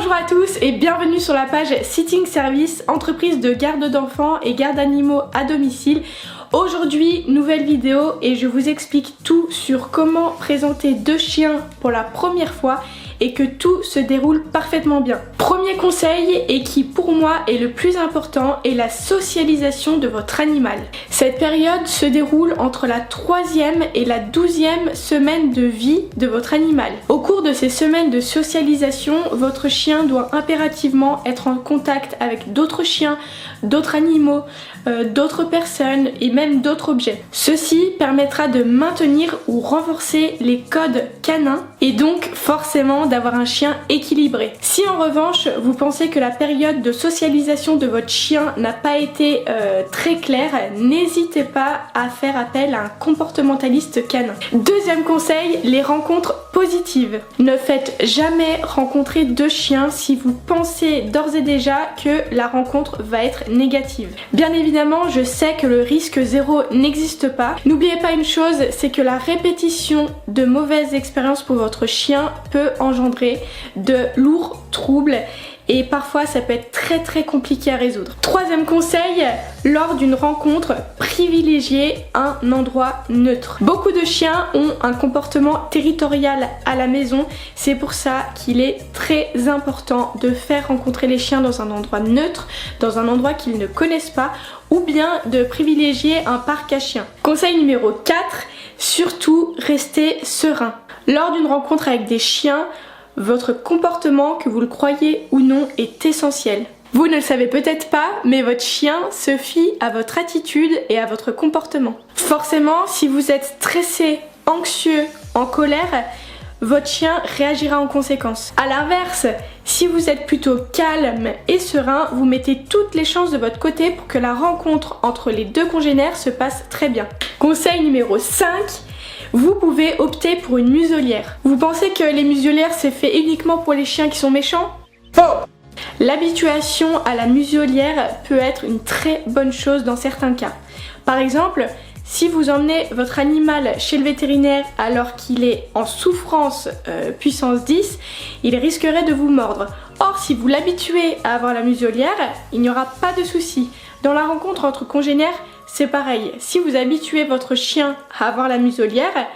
Bonjour à tous et bienvenue sur la page Sitting Service, entreprise de garde d'enfants et garde d'animaux à domicile. Aujourd'hui, nouvelle vidéo et je vous explique tout sur comment présenter deux chiens pour la première fois et que tout se déroule parfaitement bien. Premier conseil et qui pour moi est le plus important est la socialisation de votre animal. Cette période se déroule entre la 3e et la 12e semaine de vie de votre animal. Au cours de ces semaines de socialisation, votre chien doit impérativement être en contact avec d'autres chiens, d'autres animaux, d'autres personnes et même d'autres objets. Ceci permettra de maintenir ou renforcer les codes canins et donc forcément d'avoir un chien équilibré. Si en revanche vous pensez que la période de socialisation de votre chien n'a pas été très claire, n'hésitez pas à faire appel à un comportementaliste canin. Deuxième conseil, les rencontres positives. Ne faites jamais rencontrer deux chiens si vous pensez d'ores et déjà que la rencontre va être négative. Bien évidemment, je sais que le risque zéro n'existe pas. N'oubliez pas une chose, c'est que la répétition de mauvaises expériences pour votre chien peut engendrer de lourds troubles et parfois ça peut être très compliqué à résoudre. Troisième conseil, lors d'une rencontre, privilégiez un endroit neutre. Beaucoup de chiens ont un comportement territorial à la maison, c'est pour ça qu'il est très important de faire rencontrer les chiens dans un endroit neutre, dans un endroit qu'ils ne connaissent pas, ou bien de privilégier un parc à chiens. Conseil numéro 4, surtout restez serein. Lors d'une rencontre avec des chiens, votre comportement, que vous le croyez ou non, est essentiel. Vous ne le savez peut-être pas, mais votre chien se fie à votre attitude et à votre comportement. Forcément, si vous êtes stressé, anxieux, en colère, votre chien réagira en conséquence. A l'inverse, si vous êtes plutôt calme et serein, vous mettez toutes les chances de votre côté pour que la rencontre entre les deux congénères se passe très bien. Conseil numéro 5, vous pouvez opter pour une muselière. Vous pensez que les muselières c'est fait uniquement pour les chiens qui sont méchants? Faux! L'habituation à la muselière peut être une très bonne chose dans certains cas. Par exemple, si vous emmenez votre animal chez le vétérinaire alors qu'il est en souffrance puissance 10, il risquerait de vous mordre. Or, si vous l'habituez à avoir la muselière, il n'y aura pas de souci. Dans la rencontre entre congénères, c'est pareil. Si vous habituez votre chien à avoir la muselière,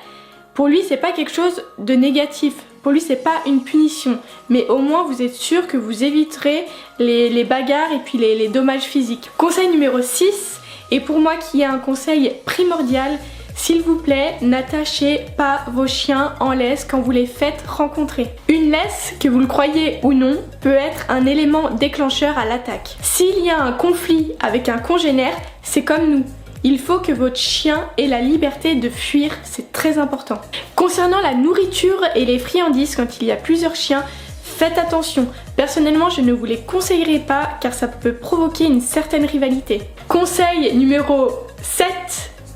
pour lui c'est pas quelque chose de négatif. Pour lui c'est pas une punition. Mais au moins vous êtes sûr que vous éviterez les bagarres et puis les dommages physiques. Conseil numéro 6, et pour moi qui est un conseil primordial, s'il vous plaît, n'attachez pas vos chiens en laisse quand vous les faites rencontrer. Une laisse, que vous le croyez ou non, peut être un élément déclencheur à l'attaque. S'il y a un conflit avec un congénère, c'est comme nous. Il faut que votre chien ait la liberté de fuir, c'est très important. Concernant la nourriture et les friandises, quand il y a plusieurs chiens, faites attention. Personnellement, je ne vous les conseillerais pas car ça peut provoquer une certaine rivalité. Conseil numéro 7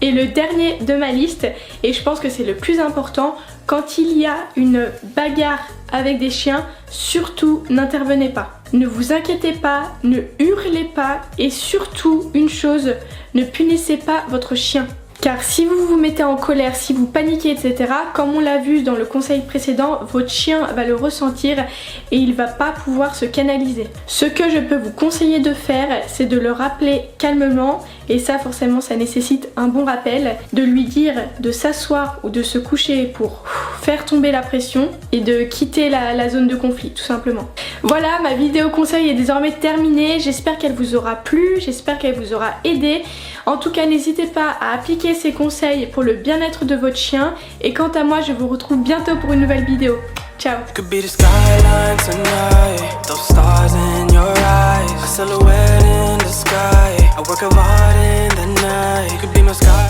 et le dernier de ma liste, et je pense que c'est le plus important, quand il y a une bagarre avec des chiens, surtout n'intervenez pas. Ne vous inquiétez pas, ne hurlez pas et surtout une chose, ne punissez pas votre chien. Car si vous vous mettez en colère, si vous paniquez, etc., comme on l'a vu dans le conseil précédent, votre chien va le ressentir et il va pas pouvoir se canaliser. Ce que je peux vous conseiller de faire, c'est de le rappeler calmement, et ça forcément ça nécessite un bon rappel, de lui dire de s'asseoir ou de se coucher pour faire tomber la pression et de quitter la zone de conflit tout simplement. Voilà, ma vidéo conseil est désormais terminée, j'espère qu'elle vous aura plu, j'espère qu'elle vous aura aidé. En tout cas, n'hésitez pas à appliquer ces conseils pour le bien-être de votre chien. Et quant à moi, je vous retrouve bientôt pour une nouvelle vidéo. Ciao!